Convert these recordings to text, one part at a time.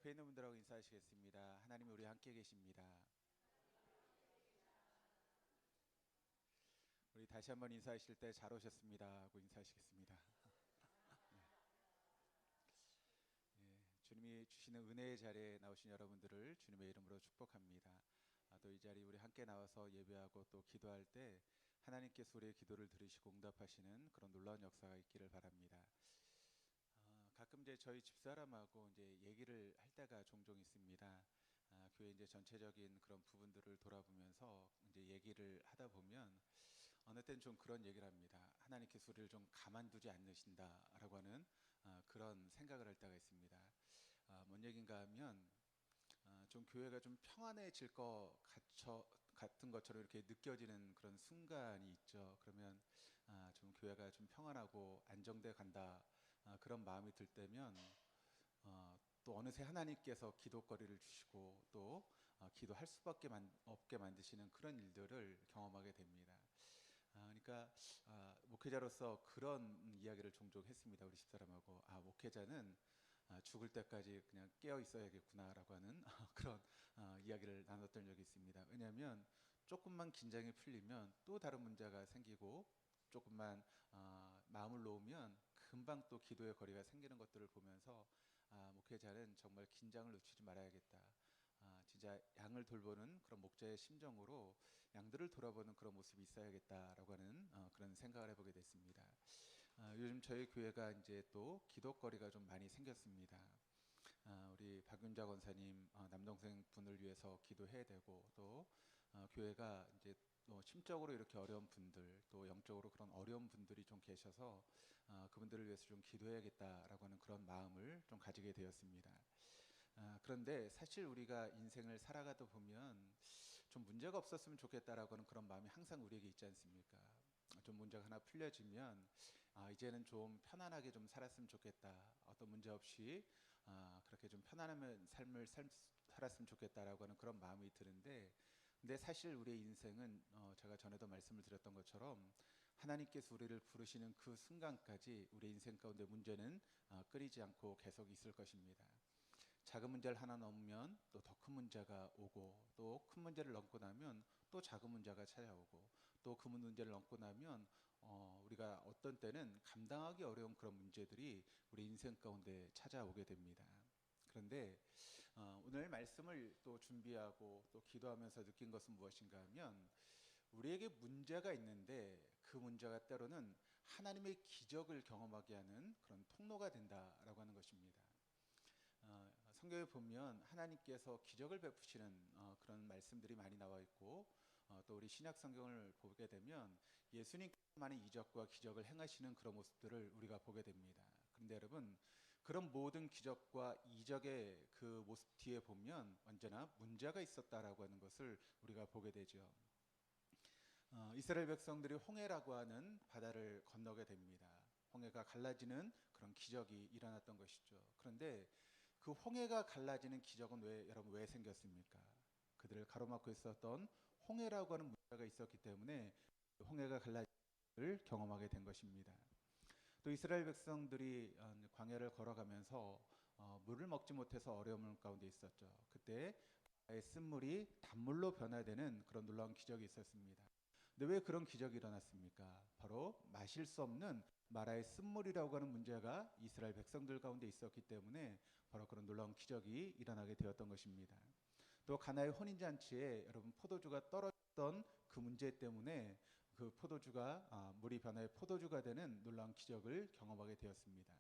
옆에 있는 분들하고 인사하시겠습니다. 하나님이 우리 함께 계십니다. 우리 다시 한번 인사하실 때 잘 오셨습니다 하고 인사하시겠습니다. 예, 주님이 주시는 은혜의 자리에 나오신 여러분들을 주님의 이름으로 축복합니다. 또 이 자리 우리 함께 나와서 예배하고 또 기도할 때 하나님께서 우리의 기도를 들으시고 응답하시는 그런 놀라운 역사가 있기를 바랍니다. 가끔 이제 저희 집사람하고 이제 얘기를 할 때가 종종 있습니다. 교회 이제 전체적인 그런 부분들을 돌아보면서 이제 얘기를 하다 보면 어느 때는 좀 그런 얘기를 합니다. 하나님께서 우리를 좀 가만두지 않으신다라고 하는 그런 생각을 할 때가 있습니다. 뭔 얘기인가 하면 좀 교회가 좀 평안해질 것 같은 것처럼 이렇게 느껴지는 그런 순간이 있죠. 그러면 좀 교회가 좀 평안하고 안정돼 간다, 그런 마음이 들 때면 또 어느새 하나님께서 기도거리를 주시고 또 기도할 수밖에 없게 만드시는 그런 일들을 경험하게 됩니다. 그러니까 목회자로서 그런 이야기를 종종 했습니다. 우리 집사람하고 목회자는 죽을 때까지 그냥 깨어 있어야겠구나라고 하는 그런 이야기를 나눴던 적이 있습니다. 왜냐하면 조금만 긴장이 풀리면 또 다른 문제가 생기고 조금만 마음을 놓으면 금방 또 기도의 거리가 생기는 것들을 보면서 목회자는 정말 긴장을 늦추지 말아야겠다. 진짜 양을 돌보는 그런 목자의 심정으로 양들을 돌아보는 그런 모습이 있어야겠다라고 하는 그런 생각을 해보게 됐습니다. 요즘 저희 교회가 이제 또 기도거리가 좀 많이 생겼습니다. 우리 박윤자 권사님 남동생 분을 위해서 기도해야 되고 또 교회가 이제 또 심적으로 이렇게 어려운 분들 또 영적으로 그런 어려운 분들이 좀 계셔서 그분들을 위해서 좀 기도해야겠다라고 하는 그런 마음을 좀 가지게 되었습니다. 그런데 사실 우리가 인생을 살아가다 보면 좀 문제가 없었으면 좋겠다라고 하는 그런 마음이 항상 우리에게 있지 않습니까? 좀 문제가 하나 풀려지면 이제는 좀 편안하게 좀 살았으면 좋겠다. 어떤 문제 없이 그렇게 좀 편안한 삶을 살았으면 좋겠다라고 하는 그런 마음이 드는데, 근데 사실 우리의 인생은 제가 전에도 말씀을 드렸던 것처럼 하나님께서 우리를 부르시는 그 순간까지 우리 인생 가운데 문제는 끊이지 않고 계속 있을 것입니다. 작은 문제를 하나 넘으면 또 더 큰 문제가 오고 또 큰 문제를 넘고 나면 또 작은 문제가 찾아오고 또 그 문제를 넘고 나면 우리가 어떤 때는 감당하기 어려운 그런 문제들이 우리 인생 가운데 찾아오게 됩니다. 그런데 오늘 말씀을 또 준비하고 또 기도하면서 느낀 것은 무엇인가 하면 우리에게 문제가 있는데 그 문제가 때로는 하나님의 기적을 경험하게 하는 그런 통로가 된다라고 하는 것입니다. 성경에 보면 하나님께서 기적을 베푸시는 그런 말씀들이 많이 나와 있고 또 우리 신약 성경을 보게 되면 예수님께서 많은 이적과 기적을 행하시는 그런 모습들을 우리가 보게 됩니다. 그런데 여러분, 그런 모든 기적과 이적의 그 모습 뒤에 보면 언제나 문제가 있었다라고 하는 것을 우리가 보게 되죠. 이스라엘 백성들이 홍해라고 하는 바다를 건너게 됩니다. 홍해가 갈라지는 그런 기적이 일어났던 것이죠. 그런데 그 홍해가 갈라지는 기적은 여러분 왜 생겼습니까? 그들을 가로막고 있었던 홍해라고 하는 문제가 있었기 때문에 홍해가 갈라짐을 경험하게 된 것입니다. 또 이스라엘 백성들이 광야를 걸어가면서 물을 먹지 못해서 어려움 가운데 있었죠. 그때 쓴물이 단물로 변화되는 그런 놀라운 기적이 있었습니다. 근데 왜 그런 기적이 일어났습니까? 바로 마실 수 없는 마라의 쓴물이라고 하는 문제가 이스라엘 백성들 가운데 있었기 때문에 바로 그런 놀라운 기적이 일어나게 되었던 것입니다. 또 가나의 혼인잔치에 여러분 포도주가 떨어졌던 그 문제 때문에 그 포도주가 물이 변화해 포도주가 되는 놀라운 기적을 경험하게 되었습니다.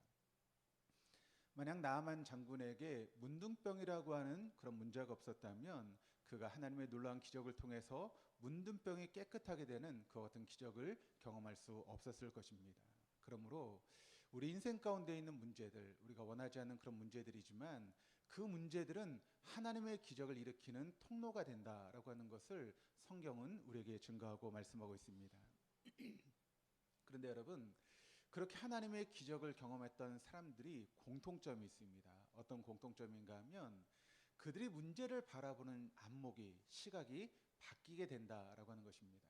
만약 나아만 장군에게 문둥병이라고 하는 그런 문제가 없었다면 그가 하나님의 놀라운 기적을 통해서 문둥병이 깨끗하게 되는 그 같은 기적을 경험할 수 없었을 것입니다. 그러므로 우리 인생 가운데 있는 문제들, 우리가 원하지 않는 그런 문제들이지만 그 문제들은 하나님의 기적을 일으키는 통로가 된다라고 하는 것을 성경은 우리에게 증거하고 말씀하고 있습니다. 그런데 여러분, 그렇게 하나님의 기적을 경험했던 사람들이 공통점이 있습니다. 어떤 공통점인가 하면 그들이 문제를 바라보는 안목이, 시각이 바뀌게 된다라고 하는 것입니다.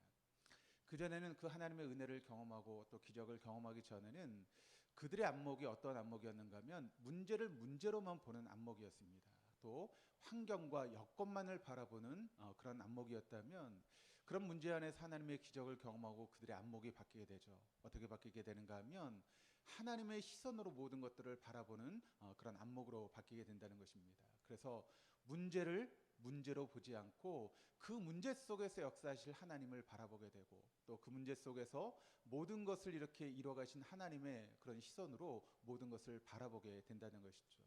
그전에는 그 하나님의 은혜를 경험하고 또 기적을 경험하기 전에는 그들의 안목이 어떤 안목이었는가 하면 문제를 문제로만 보는 안목이었습니다. 또 환경과 여건만을 바라보는 그런 안목이었다면, 그런 문제 안에서 하나님의 기적을 경험하고 그들의 안목이 바뀌게 되죠. 어떻게 바뀌게 되는가 하면 하나님의 시선으로 모든 것들을 바라보는 그런 안목으로 바뀌게 된다는 것입니다. 그래서 문제를 문제로 보지 않고 그 문제 속에서 역사하실 하나님을 바라보게 되고, 또 그 문제 속에서 모든 것을 이렇게 이루어가신 하나님의 그런 시선으로 모든 것을 바라보게 된다는 것이죠.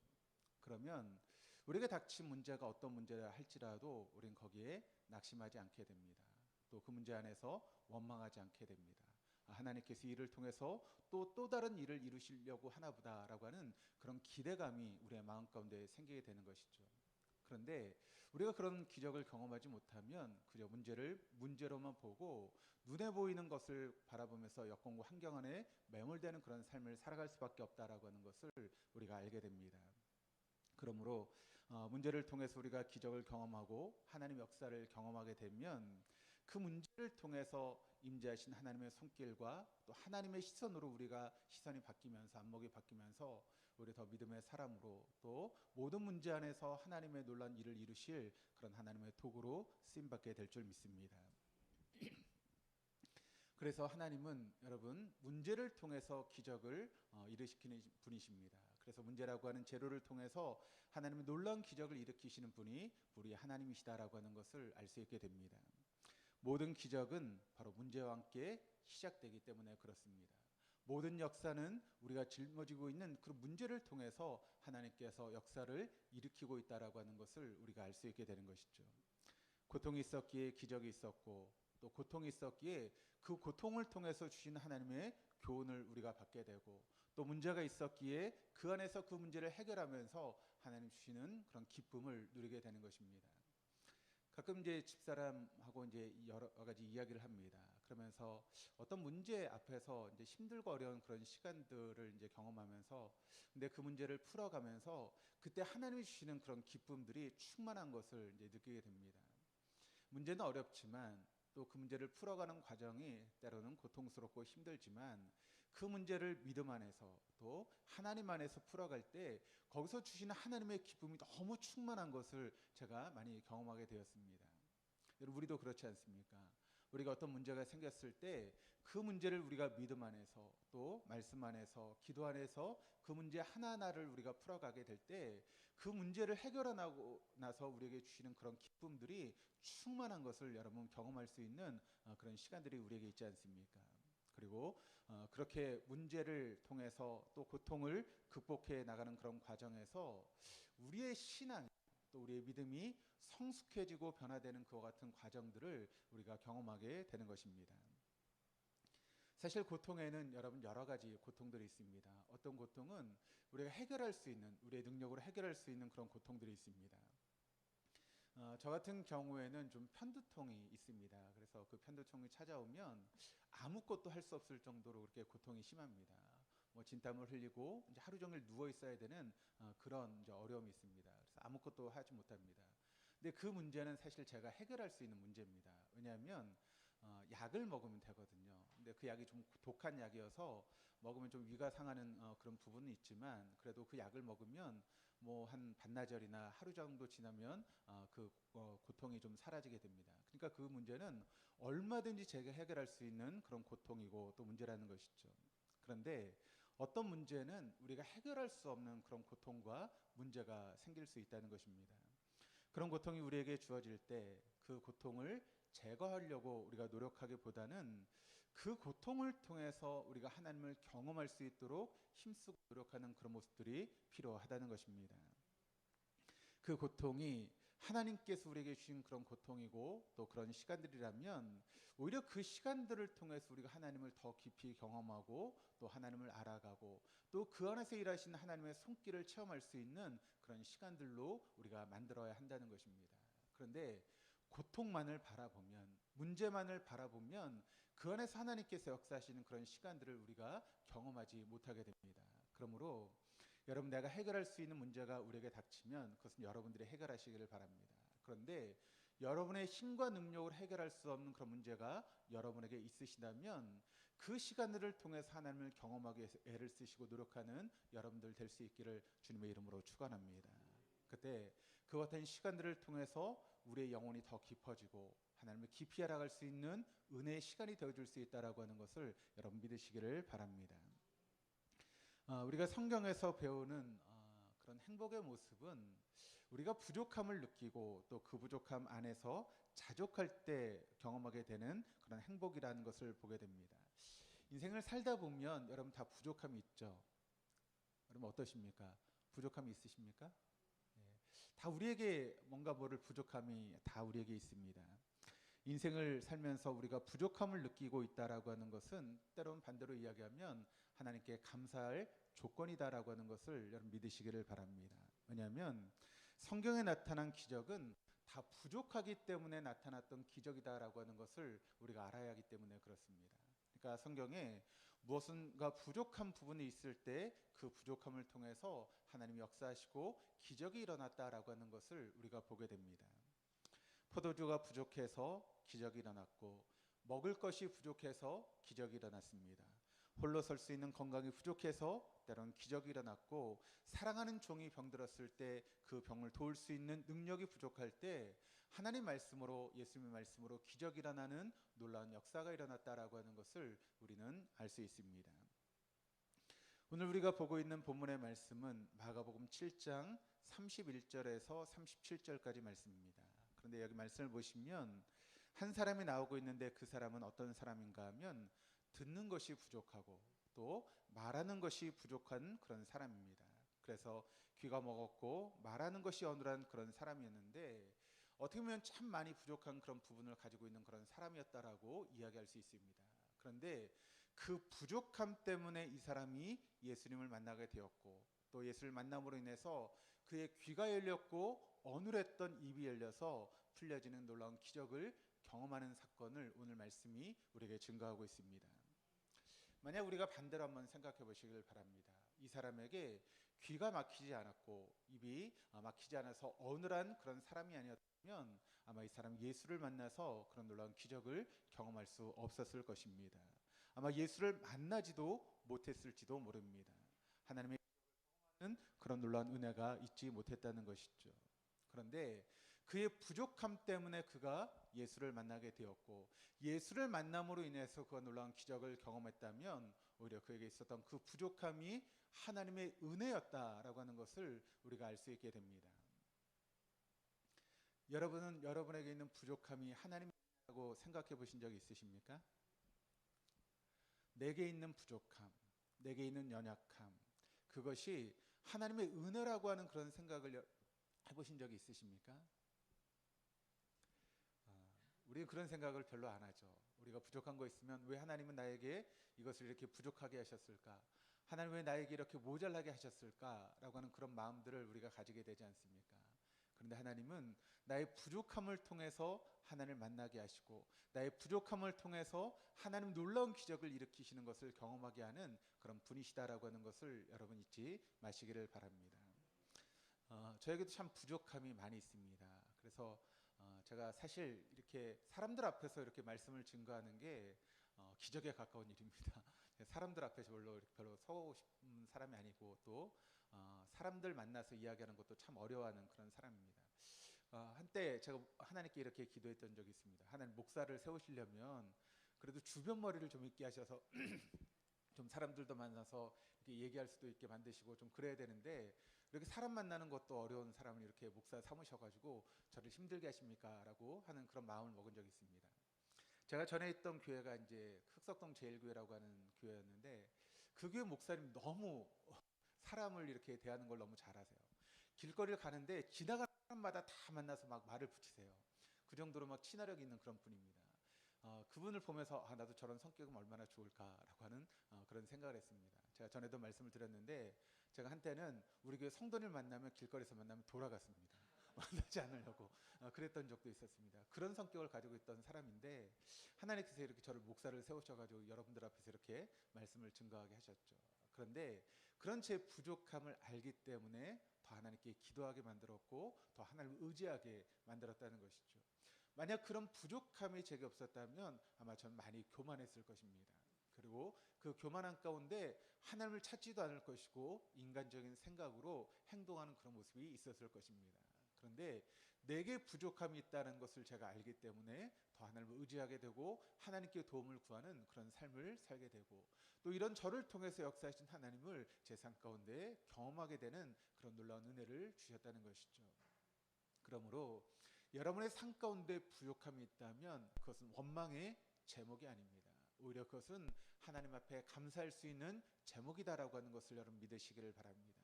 그러면 우리에게 닥친 문제가 어떤 문제라 할지라도 우린 거기에 낙심하지 않게 됩니다. 또 그 문제 안에서 원망하지 않게 됩니다. 하나님께서 이를 통해서 또 다른 일을 이루시려고 하나보다라고 하는 그런 기대감이 우리의 마음 가운데 생기게 되는 것이죠. 그런데 우리가 그런 기적을 경험하지 못하면 그저 문제를 문제로만 보고 눈에 보이는 것을 바라보면서 여건과 환경 안에 매몰되는 그런 삶을 살아갈 수밖에 없다라고 하는 것을 우리가 알게 됩니다. 그러므로 문제를 통해서 우리가 기적을 경험하고 하나님의 역사를 경험하게 되면 그 문제를 통해서 임재하신 하나님의 손길과 또 하나님의 시선으로 우리가 시선이 바뀌면서 안목이 바뀌면서 우리 더 믿음의 사람으로, 또 모든 문제 안에서 하나님의 놀라운 일을 이루실 그런 하나님의 도구로 쓰임받게 될 줄 믿습니다. 그래서 하나님은 여러분 문제를 통해서 기적을 일으키는 분이십니다. 그래서 문제라고 하는 재료를 통해서 하나님의 놀라운 기적을 일으키시는 분이 우리 하나님이시다라고 하는 것을 알 수 있게 됩니다. 모든 기적은 바로 문제와 함께 시작되기 때문에 그렇습니다. 모든 역사는 우리가 짊어지고 있는 그 문제를 통해서 하나님께서 역사를 일으키고 있다라고 하는 것을 우리가 알 수 있게 되는 것이죠. 고통이 있었기에 기적이 있었고, 또 고통이 있었기에 그 고통을 통해서 주신 하나님의 교훈을 우리가 받게 되고, 또 문제가 있었기에 그 안에서 그 문제를 해결하면서 하나님 주시는 그런 기쁨을 누리게 되는 것입니다. 가끔 이제 집사람하고 이제 여러 가지 이야기를 합니다. 그러면서 어떤 문제 앞에서 이제 힘들고 어려운 그런 시간들을 이제 경험하면서, 근데 그 문제를 풀어가면서 그때 하나님이 주시는 그런 기쁨들이 충만한 것을 이제 느끼게 됩니다. 문제는 어렵지만 또 그 문제를 풀어가는 과정이 때로는 고통스럽고 힘들지만 그 문제를 믿음 안에서 또 하나님 안에서 풀어갈 때 거기서 주시는 하나님의 기쁨이 너무 충만한 것을 제가 많이 경험하게 되었습니다. 여러분, 우리도 그렇지 않습니까? 우리가 어떤 문제가 생겼을 때 그 문제를 우리가 믿음 안에서 또 말씀 안에서 기도 안에서 그 문제 하나하나를 우리가 풀어가게 될 때 그 문제를 해결하고 나서 우리에게 주시는 그런 기쁨들이 충만한 것을 여러분 경험할 수 있는 그런 시간들이 우리에게 있지 않습니까? 그리고 그렇게 문제를 통해서 또 고통을 극복해 나가는 그런 과정에서 우리의 신앙 또 우리의 믿음이 성숙해지고 변화되는 그와 같은 과정들을 우리가 경험하게 되는 것입니다. 사실 고통에는 여러분 여러 가지 고통들이 있습니다. 어떤 고통은 우리가 해결할 수 있는, 우리의 능력으로 해결할 수 있는 그런 고통들이 있습니다. 저 같은 경우에는 좀 편두통이 있습니다. 그래서 그 편두통이 찾아오면 아무것도 할 수 없을 정도로 그렇게 고통이 심합니다. 뭐 진땀을 흘리고 이제 하루 종일 누워 있어야 되는 그런 이제 어려움이 있습니다. 그래서 아무것도 하지 못합니다. 근데 그 문제는 사실 제가 해결할 수 있는 문제입니다. 왜냐하면 약을 먹으면 되거든요. 근데 그 약이 좀 독한 약이어서 먹으면 좀 위가 상하는 그런 부분은 있지만, 그래도 그 약을 먹으면 뭐 한 반나절이나 하루 정도 지나면 그 고통이 좀 사라지게 됩니다. 그러니까 그 문제는 얼마든지 제가 해결할 수 있는 그런 고통이고 또 문제라는 것이죠. 그런데 어떤 문제는 우리가 해결할 수 없는 그런 고통과 문제가 생길 수 있다는 것입니다. 그런 고통이 우리에게 주어질 때 그 고통을 제거하려고 우리가 노력하기보다는 그 고통을 통해서 우리가 하나님을 경험할 수 있도록 힘쓰고 노력하는 그런 모습들이 필요하다는 것입니다. 그 고통이 하나님께서 우리에게 주신 그런 고통이고 또 그런 시간들이라면 오히려 그 시간들을 통해서 우리가 하나님을 더 깊이 경험하고 또 하나님을 알아가고 또 그 안에서 일하시는 하나님의 손길을 체험할 수 있는 그런 시간들로 우리가 만들어야 한다는 것입니다. 그런데 고통만을 바라보면, 문제만을 바라보면 그 안에서 하나님께서 역사하시는 그런 시간들을 우리가 경험하지 못하게 됩니다. 그러므로 여러분, 내가 해결할 수 있는 문제가 우리에게 닥치면 그것은 여러분들이 해결하시기를 바랍니다. 그런데 여러분의 힘과 능력으로 해결할 수 없는 그런 문제가 여러분에게 있으시다면 그 시간들을 통해서 하나님을 경험하기 위해서 애를 쓰시고 노력하는 여러분들 될 수 있기를 주님의 이름으로 축원합니다. 그때 그 그 같은 시간들을 통해서 우리의 영혼이 더 깊어지고 하나님을 깊이 알아갈 수 있는 은혜의 시간이 되어줄 수 있다라고 하는 것을 여러분 믿으시기를 바랍니다. 우리가 성경에서 배우는 그런 행복의 모습은 우리가 부족함을 느끼고 또 그 부족함 안에서 자족할 때 경험하게 되는 그런 행복이라는 것을 보게 됩니다. 인생을 살다 보면 여러분 다 부족함이 있죠. 여러분 어떠십니까? 부족함이 있으십니까? 예, 다 우리에게 뭔가 뭐를 부족함이 다 우리에게 있습니다. 인생을 살면서 우리가 부족함을 느끼고 있다라고 하는 것은 때로는 반대로 이야기하면 하나님께 감사할 조건이다라고 하는 것을 여러분 믿으시기를 바랍니다. 왜냐하면 성경에 나타난 기적은 다 부족하기 때문에 나타났던 기적이다라고 하는 것을 우리가 알아야 하기 때문에 그렇습니다. 그러니까 성경에 무엇인가 부족한 부분이 있을 때 그 부족함을 통해서 하나님이 역사하시고 기적이 일어났다라고 하는 것을 우리가 보게 됩니다. 포도주가 부족해서 기적이 일어났고 먹을 것이 부족해서 기적이 일어났습니다. 홀로 설 수 있는 건강이 부족해서 때론 기적이 일어났고 사랑하는 종이 병들었을 때 그 병을 도울 수 있는 능력이 부족할 때 하나님 말씀으로 예수님의 말씀으로 기적이 일어나는 놀라운 역사가 일어났다라고 하는 것을 우리는 알 수 있습니다. 오늘 우리가 보고 있는 본문의 말씀은 마가복음 7장 31절에서 37절까지 말씀입니다. 그런데 여기 말씀을 보시면 한 사람이 나오고 있는데 그 사람은 어떤 사람인가 하면 듣는 것이 부족하고 또 말하는 것이 부족한 그런 사람입니다. 그래서 귀가 먹었고 말하는 것이 어눌한 그런 사람이었는데 어떻게 보면 참 많이 부족한 그런 부분을 가지고 있는 그런 사람이었다라고 이야기할 수 있습니다. 그런데 그 부족함 때문에 이 사람이 예수님을 만나게 되었고 또 예수를 만남으로 인해서 그의 귀가 열렸고 어눌했던 입이 열려서 풀려지는 놀라운 기적을 경험하는 사건을 오늘 말씀이 우리에게 증거하고 있습니다. 만약 우리가 반대로 한번 생각해 보시길 바랍니다. 이 사람에게 귀가 막히지 않았고 입이 막히지 않아서 어눌한 그런 사람이 아니었다면 아마 이 사람 예수를 만나서 그런 놀라운 기적을 경험할 수 없었을 것입니다. 아마 예수를 만나지도 못했을지도 모릅니다. 하나님의 그런 놀라운 은혜가 있지 못했다는 것이죠. 그런데 그의 부족함 때문에 그가 예수를 만나게 되었고 예수를 만남으로 인해서 그가 놀라운 기적을 경험했다면 오히려 그에게 있었던 그 부족함이 하나님의 은혜였다라고 하는 것을 우리가 알 수 있게 됩니다. 여러분은 여러분에게 있는 부족함이 하나님이라고 생각해 보신 적이 있으십니까? 내게 있는 부족함, 내게 있는 연약함, 그것이 하나님의 은혜라고 하는 그런 생각을 해보신 적이 있으십니까? 우리는 그런 생각을 별로 안 하죠. 우리가 부족한 거 있으면 왜 하나님은 나에게 이것을 이렇게 부족하게 하셨을까? 하나님 왜 나에게 이렇게 모자라게 하셨을까? 라고 하는 그런 마음들을 우리가 가지게 되지 않습니까? 그런데 하나님은 나의 부족함을 통해서 하나님을 만나게 하시고 나의 부족함을 통해서 하나님 놀라운 기적을 일으키시는 것을 경험하게 하는 그런 분이시다라고 하는 것을 여러분 잊지 마시기를 바랍니다. 저에게도 참 부족함이 많이 있습니다. 그래서 제가 사실 이렇게 사람들 앞에서 이렇게 말씀을 증거하는 게 기적에 가까운 일입니다. 사람들 앞에서 별로 서고 싶은 사람이 아니고 또 사람들 만나서 이야기하는 것도 참 어려워하는 그런 사람입니다. 한때 제가 하나님께 이렇게 기도했던 적이 있습니다. 하나님 목사를 세우시려면 그래도 주변 머리를 좀 있게 하셔서 좀 사람들도 만나서 이렇게 얘기할 수도 있게 만드시고 좀 그래야 되는데 이렇게 사람 만나는 것도 어려운 사람을 이렇게 목사 삼으셔가지고 저를 힘들게 하십니까? 라고 하는 그런 마음을 먹은 적이 있습니다. 제가 전에 있던 교회가 이제 흑석동 제일교회라고 하는 교회였는데 그 교회 목사님 너무 사람을 이렇게 대하는 걸 너무 잘하세요. 길거리를 가는데 지나가는 사람마다 다 만나서 막 말을 붙이세요. 그 정도로 막 친화력 있는 그런 분입니다. 그분을 보면서 나도 저런 성격은 얼마나 좋을까라고 하는 그런 생각을 했습니다. 제가 전에도 말씀을 드렸는데 제가 한때는 우리 교회 성도를 만나면 길거리에서 만나면 돌아갔습니다. 만나지 않으려고 그랬던 적도 있었습니다. 그런 성격을 가지고 있던 사람인데 하나님께서 이렇게 저를 목사를 세우셔가지고 여러분들 앞에서 이렇게 말씀을 증거하게 하셨죠. 그런데 그런 제 부족함을 알기 때문에 더 하나님께 기도하게 만들었고 더 하나님을 의지하게 만들었다는 것이죠. 만약 그런 부족함이 제게 없었다면 아마 전 많이 교만했을 것입니다. 그리고 그 교만한 가운데 하나님을 찾지도 않을 것이고 인간적인 생각으로 행동하는 그런 모습이 있었을 것입니다. 그런데 내게 부족함이 있다는 것을 제가 알기 때문에 더 하나님을 의지하게 되고 하나님께 도움을 구하는 그런 삶을 살게 되고, 또 이런 저를 통해서 역사하신 하나님을 제 삶 가운데 경험하게 되는 그런 놀라운 은혜를 주셨다는 것이죠. 그러므로 여러분의 삶 가운데 부족함이 있다면 그것은 원망의 제목이 아닙니다. 오히려 그것은 하나님 앞에 감사할 수 있는 제목이다라고 하는 것을 여러분 믿으시기를 바랍니다.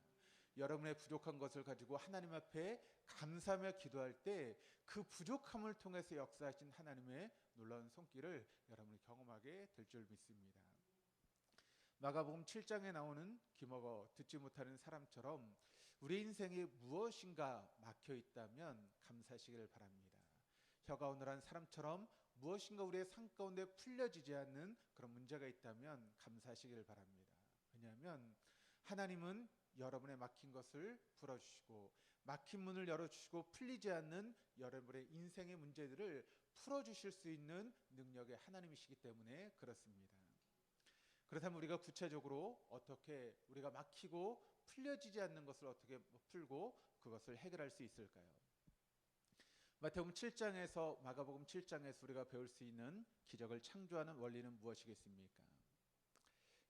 여러분의 부족한 것을 가지고 하나님 앞에 감사하며 기도할 때 그 부족함을 통해서 역사하신 하나님의 놀라운 손길을 여러분이 경험하게 될 줄 믿습니다. 마가복음 7장에 나오는 귀먹어 듣지 못하는 사람처럼 우리 인생에 무엇인가 막혀 있다면 감사하시기를 바랍니다. 혀가 오늘한 사람처럼 무엇인가 우리의 삶 가운데 풀려지지 않는 그런 문제가 있다면 감사하시기를 바랍니다. 왜냐하면 하나님은 여러분의 막힌 것을 풀어주시고 막힌 문을 열어주시고 풀리지 않는 여러분의 인생의 문제들을 풀어주실 수 있는 능력의 하나님이시기 때문에 그렇습니다. 그렇다면 우리가 구체적으로 어떻게 우리가 막히고 풀려지지 않는 것을 어떻게 풀고 그것을 해결할 수 있을까요? 마태복음 7장에서 마가복음 7장에서 우리가 배울 수 있는 기적을 창조하는 원리는 무엇이겠습니까?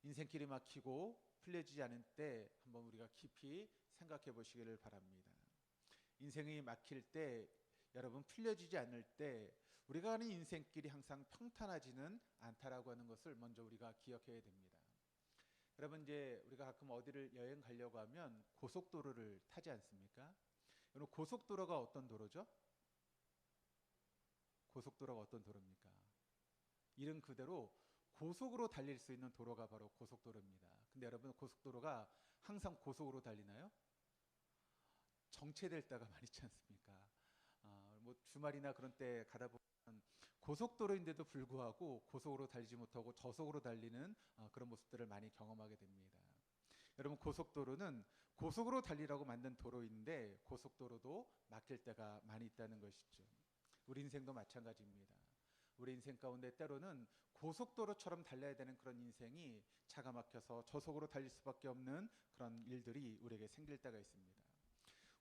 인생길이 막히고 풀려지지 않을 때 한번 우리가 깊이 생각해 보시기를 바랍니다. 인생이 막힐 때, 여러분 풀려지지 않을 때 우리가 가는 인생길이 항상 평탄하지는 않다라고 하는 것을 먼저 우리가 기억해야 됩니다. 여러분, 이제 우리가 가끔 어디를 여행 가려고 하면 고속도로를 타지 않습니까? 여러분, 고속도로가 어떤 도로죠? 고속도로가 어떤 도로입니까? 이름 그대로 고속으로 달릴 수 있는 도로가 바로 고속도로입니다. 근데 여러분, 고속도로가 항상 고속으로 달리나요? 정체될 때가 많이 있지 않습니까? 뭐 주말이나 그런 때 가다 보면 고속도로인데도 불구하고 고속으로 달리지 못하고 저속으로 달리는 그런 모습들을 많이 경험하게 됩니다. 여러분, 고속도로는 고속으로 달리라고 만든 도로인데 고속도로도 막힐 때가 많이 있다는 것이죠. 우리 인생도 마찬가지입니다. 우리 인생 가운데 때로는 고속도로처럼 달려야 되는 그런 인생이 차가 막혀서 저속으로 달릴 수밖에 없는 그런 일들이 우리에게 생길 때가 있습니다.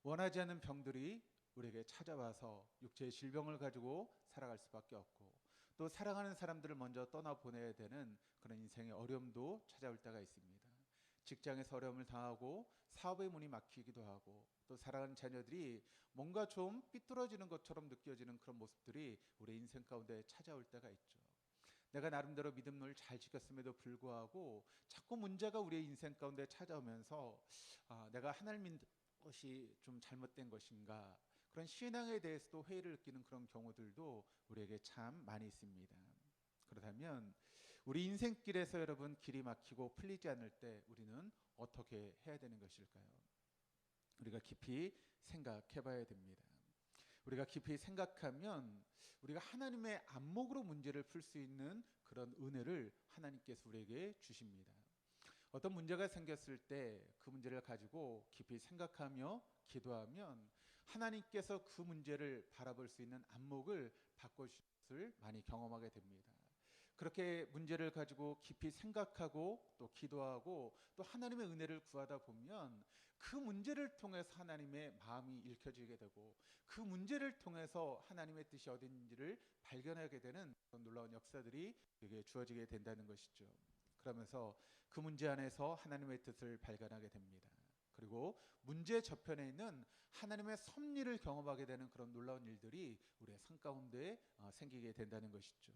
원하지 않는 병들이 우리에게 찾아와서 육체의 질병을 가지고 살아갈 수밖에 없고, 또 사랑하는 사람들을 먼저 떠나보내야 되는 그런 인생의 어려움도 찾아올 때가 있습니다. 직장에서 어려움을 당하고 사업의 문이 막히기도 하고, 또 사랑하는 자녀들이 뭔가 좀 삐뚤어지는 것처럼 느껴지는 그런 모습들이 우리 인생 가운데 찾아올 때가 있죠. 내가 나름대로 믿음을 잘 지켰음에도 불구하고 자꾸 문제가 우리의 인생 가운데 찾아오면서 내가 하나님 믿는 것이 좀 잘못된 것인가, 그런 신앙에 대해서도 회의를 느끼는 그런 경우들도 우리에게 참 많이 있습니다. 그렇다면 우리 인생길에서 여러분 길이 막히고 풀리지 않을 때 우리는 어떻게 해야 되는 것일까요? 우리가 깊이 생각해 봐야 됩니다. 우리가 깊이 생각하면 우리가 하나님의 안목으로 문제를 풀 수 있는 그런 은혜를 하나님께서 우리에게 주십니다. 어떤 문제가 생겼을 때 그 문제를 가지고 깊이 생각하며 기도하면 하나님께서 그 문제를 바라볼 수 있는 안목을 바꿔주실 것을 많이 경험하게 됩니다. 그렇게 문제를 가지고 깊이 생각하고 또 기도하고 또 하나님의 은혜를 구하다 보면 그 문제를 통해서 하나님의 마음이 읽혀지게 되고 그 문제를 통해서 하나님의 뜻이 어딘지를 발견하게 되는 그런 놀라운 역사들이 우리에게 주어지게 된다는 것이죠. 그러면서 그 문제 안에서 하나님의 뜻을 발견하게 됩니다. 그리고 문제 저편에 있는 하나님의 섭리를 경험하게 되는 그런 놀라운 일들이 우리의 삶 가운데 생기게 된다는 것이죠.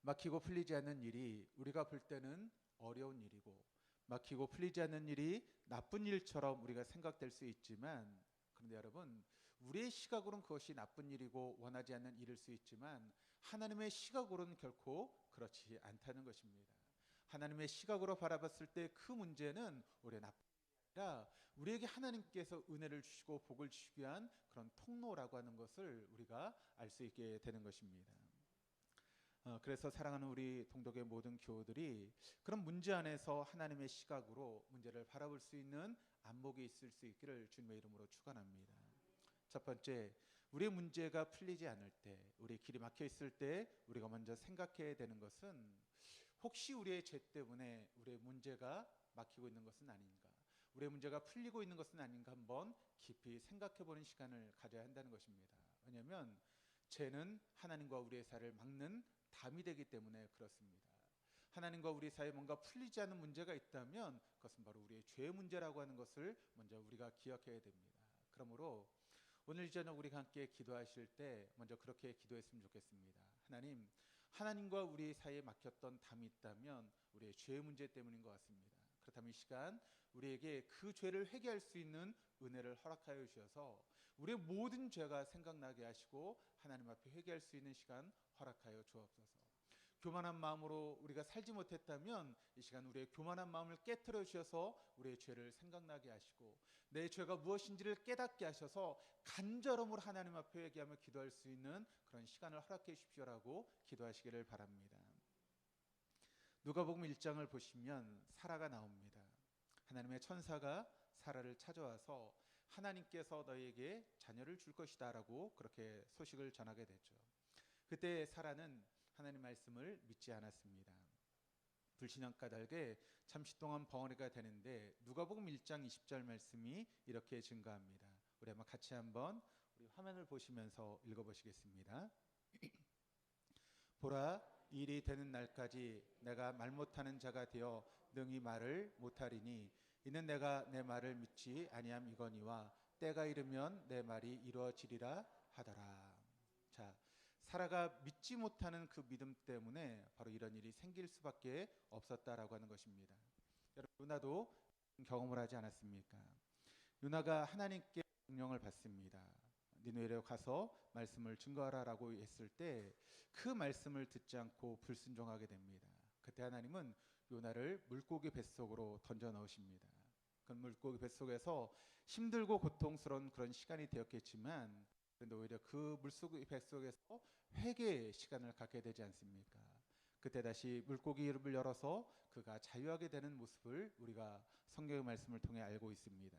막히고 풀리지 않는 일이 우리가 볼 때는 어려운 일이고, 막히고 풀리지 않는 일이 나쁜 일처럼 우리가 생각될 수 있지만, 그런데 여러분, 우리의 시각으로는 그것이 나쁜 일이고 원하지 않는 일일 수 있지만 하나님의 시각으로는 결코 그렇지 않다는 것입니다. 하나님의 시각으로 바라봤을 때 그 문제는 우리의 나쁜 일이 아니라 우리에게 하나님께서 은혜를 주시고 복을 주시기 위한 그런 통로라고 하는 것을 우리가 알 수 있게 되는 것입니다. 그래서 사랑하는 우리 동덕의 모든 교우들이 그런 문제 안에서 하나님의 시각으로 문제를 바라볼 수 있는 안목이 있을 수 있기를 주님의 이름으로 축원합니다. 첫 번째, 우리의 문제가 풀리지 않을 때, 우리의 길이 막혀 있을 때 우리가 먼저 생각해야 되는 것은 혹시 우리의 죄 때문에 우리의 문제가 막히고 있는 것은 아닌가? 우리의 문제가 풀리고 있는 것은 아닌가 한번 깊이 생각해보는 시간을 가져야 한다는 것입니다. 왜냐하면 죄는 하나님과 우리의 사이를 막는 담이 되기 때문에 그렇습니다. 하나님과 우리 사이에 뭔가 풀리지 않는 문제가 있다면 그것은 바로 우리의 죄의 문제라고 하는 것을 먼저 우리가 기억해야 됩니다. 그러므로 오늘 저녁 우리가 함께 기도하실 때 먼저 그렇게 기도했으면 좋겠습니다. 하나님과 우리 사이에 막혔던 담이 있다면 우리의 죄의 문제 때문인 것 같습니다. 그렇다면 이 시간 우리에게 그 죄를 회개할 수 있는 은혜를 허락하여 주셔서 우리의 모든 죄가 생각나게 하시고 하나님 앞에 회개할 수 있는 시간 허락하여 주옵소서. 교만한 마음으로 우리가 살지 못했다면 이 시간 우리의 교만한 마음을 깨트려 주셔서 우리의 죄를 생각나게 하시고 내 죄가 무엇인지를 깨닫게 하셔서 간절함으로 하나님 앞에 회개하며 기도할 수 있는 그런 시간을 허락해 주십시오라고 기도하시기를 바랍니다. 누가복음 1장을 보시면 사라가 나옵니다. 하나님의 천사가 사라를 찾아와서 하나님께서 너희에게 자녀를 줄 것이다 라고 그렇게 소식을 전하게 되죠. 그때 사라는 하나님 말씀을 믿지 않았습니다. 불신앙 까닭에 잠시 동안 벙어리가 되는데 누가복음 1장 20절 말씀이 이렇게 증가합니다. 우리 한번 같이 한번 우리 화면을 보시면서 읽어보시겠습니다. 보라, 이 일이 되는 날까지 내가 말 못하는 자가 되어 능히 말을 못하리니 이는 내가 내 말을 믿지 아니함이거니와 때가 이르면 내 말이 이루어지리라 하더라. 자, 사라가 믿지 못하는 그 믿음 때문에 바로 이런 일이 생길 수밖에 없었다라고 하는 것입니다. 여러분, 요나도 경험을 하지 않았습니까? 요나가 하나님께 명령을 받습니다. 니느웨로 가서 말씀을 증거하라라고 했을 때 그 말씀을 듣지 않고 불순종하게 됩니다. 그때 하나님은 요나를 물고기 뱃속으로 던져 넣으십니다. 그 물고기 뱃속에서 힘들고 고통스러운 그런 시간이 되었겠지만 그런데 오히려 그 물고기 뱃속에서 회개의 시간을 갖게 되지 않습니까? 그때 다시 물고기 이름을 열어서 그가 자유하게 되는 모습을 우리가 성경의 말씀을 통해 알고 있습니다.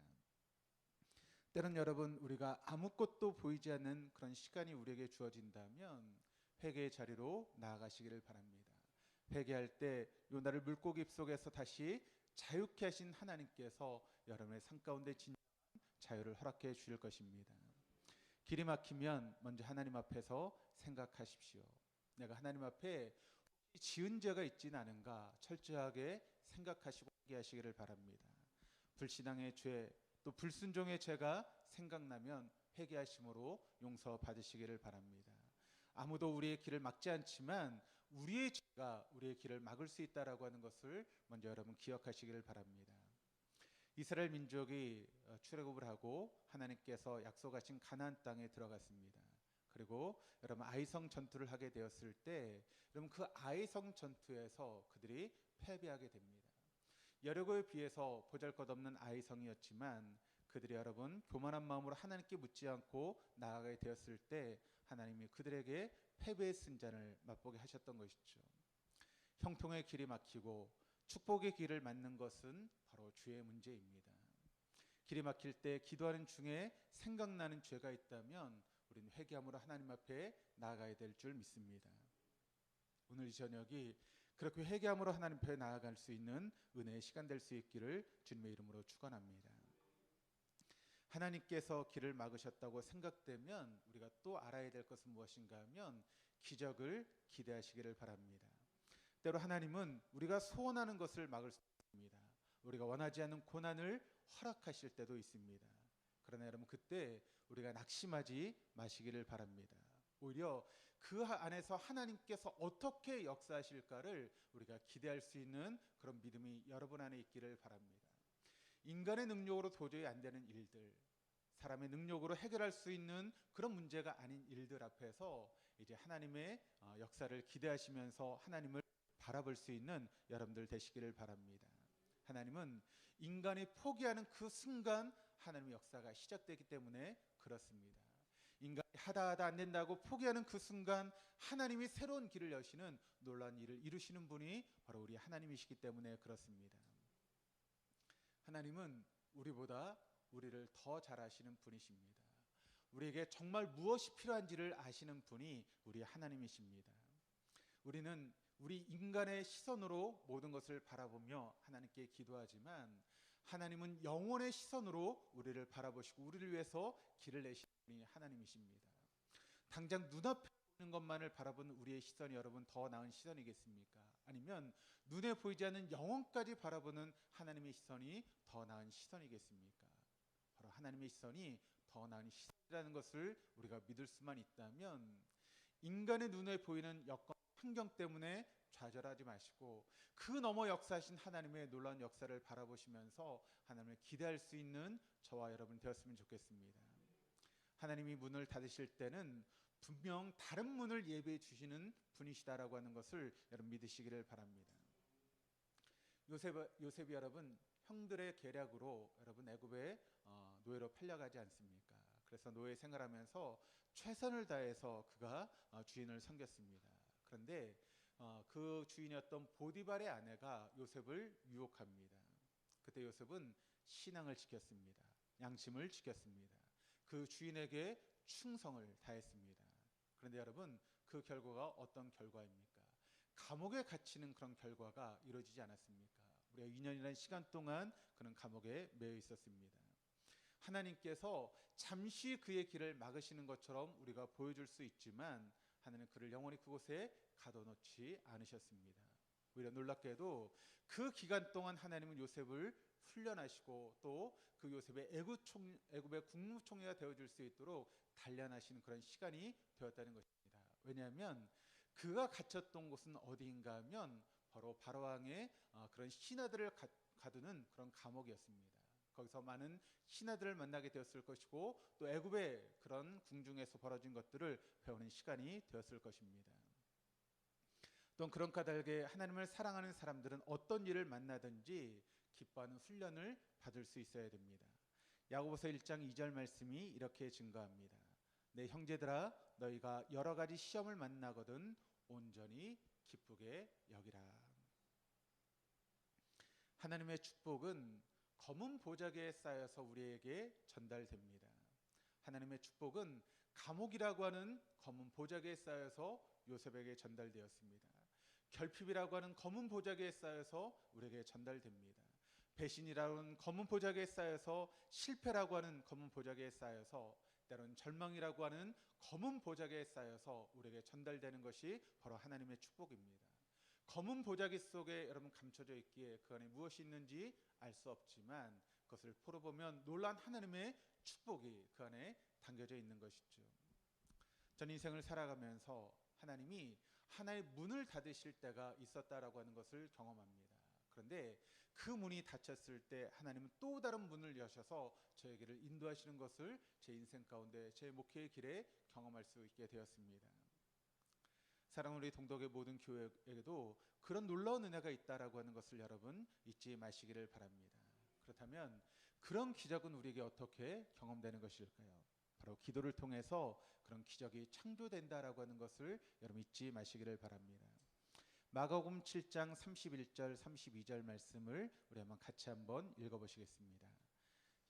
때론 여러분 우리가 아무것도 보이지 않는 그런 시간이 우리에게 주어진다면 회개의 자리로 나아가시기를 바랍니다. 회개할 때 요나를 물고기 입속에서 다시 자유케 하신 하나님께서 여러분의 삶 가운데 진정한 자유를 허락해 주실 것입니다. 길이 막히면 먼저 하나님 앞에서 생각하십시오. 내가 하나님 앞에 지은 죄가 있지는 않은가 철저하게 생각하시고 회개하시기를 바랍니다. 불신앙의 죄, 또 불순종의 죄가 생각나면 회개하심으로 용서받으시기를 바랍니다. 아무도 우리의 길을 막지 않지만 우리의 죄가 우리의 길을 막을 수 있다라고 하는 것을 먼저 여러분 기억하시기를 바랍니다. 이스라엘 민족이 출애굽을 하고 하나님께서 약속하신 가나안 땅에 들어갔습니다. 그리고 여러분 아이성 전투를 하게 되었을 때 여러분 그 아이성 전투에서 그들이 패배하게 됩니다. 여리고에 비해서 보잘것없는 아이성이었지만 그들이 여러분 교만한 마음으로 하나님께 묻지 않고 나아가게 되었을 때 하나님이 그들에게 패배의 순잔을 맛보게 하셨던 것이죠. 형통의 길이 막히고 축복의 길을 막는 것은 바로 죄의 문제입니다. 길이 막힐 때 기도하는 중에 생각나는 죄가 있다면 우리는 회개함으로 하나님 앞에 나아가야 될 줄 믿습니다. 오늘 이 저녁이 그렇게 회개함으로 하나님 앞에 나아갈 수 있는 은혜의 시간 될 수 있기를 주님의 이름으로 축원합니다. 하나님께서 길을 막으셨다고 생각되면 우리가 또 알아야 될 것은 무엇인가 하면 기적을 기대하시기를 바랍니다. 때로 하나님은 우리가 소원하는 것을 막을 수 있습니다. 우리가 원하지 않는 고난을 허락하실 때도 있습니다. 그러나 여러분 그때 우리가 낙심하지 마시기를 바랍니다. 오히려 그 안에서 하나님께서 어떻게 역사하실까를 우리가 기대할 수 있는 그런 믿음이 여러분 안에 있기를 바랍니다. 인간의 능력으로 도저히 안 되는 일들, 사람의 능력으로 해결할 수 있는 그런 문제가 아닌 일들 앞에서 이제 하나님의 역사를 기대하시면서 하나님을 바라볼 수 있는 여러분들 되시기를 바랍니다. 하나님은 인간이 포기하는 그 순간 하나님의 역사가 시작되기 때문에 그렇습니다. 인간이 하다 안 된다고 포기하는 그 순간 하나님이 새로운 길을 여시는 놀라운 일을 이루시는 분이 바로 우리 하나님이시기 때문에 그렇습니다. 하나님은 우리보다 우리를 더 잘 아시는 분이십니다. 우리에게 정말 무엇이 필요한지를 아시는 분이 우리 하나님이십니다. 우리는 우리 인간의 시선으로 모든 것을 바라보며 하나님께 기도하지만 하나님은 영원의 시선으로 우리를 바라보시고 우리를 위해서 길을 내시는 분이 하나님이십니다. 당장 눈앞에 보이는 것만을 바라보는 우리의 시선이 여러분 더 나은 시선이겠습니까? 아니면 눈에 보이지 않는 영혼까지 바라보는 하나님의 시선이 더 나은 시선이겠습니까? 바로 하나님의 시선이 더 나은 시선이라는 것을 우리가 믿을 수만 있다면 인간의 눈에 보이는 여건 환경 때문에 좌절하지 마시고 그 너머 역사하신 하나님의 놀라운 역사를 바라보시면서 하나님을 기대할 수 있는 저와 여러분 되었으면 좋겠습니다. 하나님이 문을 닫으실 때는 분명 다른 문을 예비해 주시는 분이시다라고 하는 것을 여러분 믿으시기를 바랍니다. 요셉이 여러분 형들의 계략으로 여러분 애굽에 노예로 팔려가지 않습니까? 그래서 노예 생활하면서 최선을 다해서 그가 주인을 섬겼습니다. 그런데 그 주인이었던 보디발의 아내가 요셉을 유혹합니다. 그때 요셉은 신앙을 지켰습니다. 양심을 지켰습니다. 그 주인에게 충성을 다했습니다. 그런데 여러분 그 결과가 어떤 결과입니까? 감옥에 갇히는 그런 결과가 이루어지지 않았습니까? 우리가 2년이라는 시간 동안 그는 감옥에 매여 있었습니다. 하나님께서 잠시 그의 길을 막으시는 것처럼 우리가 보여줄 수 있지만 하나님은 그를 영원히 그곳에 가둬놓지 않으셨습니다. 오히려 놀랍게도 그 기간 동안 하나님은 요셉을 훈련하시고 또 그 요셉의 애굽의 국무총리가 되어줄 수 있도록 단련하시는 그런 시간이 되었다는 것입니다. 왜냐하면 그가 갇혔던 곳은 어디인가 하면 바로 바로왕의 그런 신하들을 가두는 그런 감옥이었습니다. 거기서 많은 신하들을 만나게 되었을 것이고 또 애굽의 그런 궁중에서 벌어진 것들을 배우는 시간이 되었을 것입니다. 또 그런 까닭에 하나님을 사랑하는 사람들은 어떤 일을 만나든지 기뻐하는 훈련을 받을 수 있어야 됩니다. 야고보서 1장 2절 말씀이 이렇게 증거합니다. 내 형제들아 너희가 여러 가지 시험을 만나거든 온전히 기쁘게 여기라. 하나님의 축복은 검은 보자기에 쌓여서 우리에게 전달됩니다. 하나님의 축복은 감옥이라고 하는 검은 보자기에 쌓여서 요셉에게 전달되었습니다. 결핍이라고 하는 검은 보자기에 쌓여서 우리에게 전달됩니다. 배신이라고 하는 검은 보자기에 쌓여서 실패라고 하는 검은 보자기에 쌓여서 때로는 절망이라고 하는 검은 보자기에 쌓여서 우리에게 전달되는 것이 바로 하나님의 축복입니다. 검은 보자기 속에 여러분 감춰져 있기에 그 안에 무엇이 있는지 알 수 없지만 그것을 풀어보면 놀라운 하나님의 축복이 그 안에 담겨져 있는 것이죠. 전 인생을 살아가면서 하나님이 하나의 문을 닫으실 때가 있었다라고 하는 것을 경험합니다. 그런데 그 문이 닫혔을 때 하나님은 또 다른 문을 여셔서 저에게를 인도하시는 것을 제 인생 가운데 제 목회의 길에 경험할 수 있게 되었습니다. 사랑하는 우리 동덕의 모든 교회에게도 그런 놀라운 은혜가 있다라고 하는 것을 여러분 잊지 마시기를 바랍니다. 그렇다면 그런 기적은 우리에게 어떻게 경험되는 것일까요? 바로 기도를 통해서 그런 기적이 창조된다라고 하는 것을 여러분 잊지 마시기를 바랍니다. 마가복음 7장 31절 32절 말씀을 우리 같이 한번 읽어보시겠습니다.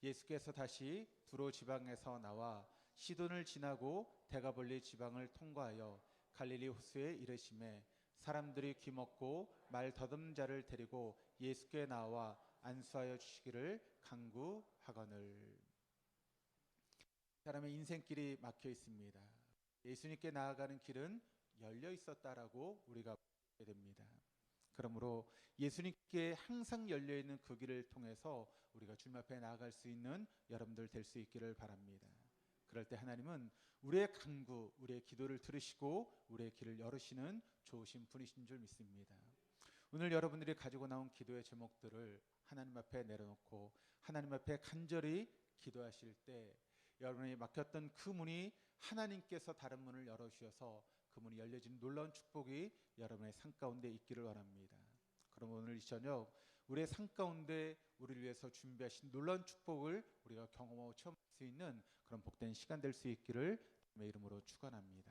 예수께서 다시 두로 지방에서 나와 시돈을 지나고 데가볼리 지방을 통과하여 갈릴리 호수에 이르시매 사람들이 귀먹고 말 더듬는 자를 데리고 예수께 나와 안수하여 주시기를 간구하거늘. 사람의 인생길이 막혀 있습니다. 예수님께 나아가는 길은 열려 있었다라고 우리가 보게 됩니다. 그러므로 예수님께 항상 열려 있는 그 길을 통해서 우리가 주님 앞에 나아갈 수 있는 여러분들 될 수 있기를 바랍니다. 그럴 때 하나님은 우리의 간구, 우리의 기도를 들으시고 우리의 길을 열으시는 좋으신 분이신 줄 믿습니다. 오늘 여러분들이 가지고 나온 기도의 제목들을 하나님 앞에 내려놓고 하나님 앞에 간절히 기도하실 때 여러분이 막혔던 그 문이 하나님께서 다른 문을 열어주셔서 그 문이 열려진 놀라운 축복이 여러분의 삶 가운데 있기를 원합니다. 그럼 오늘 이 저녁 우리의 삶 가운데 우리를 위해서 준비하신 놀라운 축복을 우리가 경험하고 체험할 수 있는 그런 복된 시간 될 수 있기를 주님의 이름으로 축원합니다.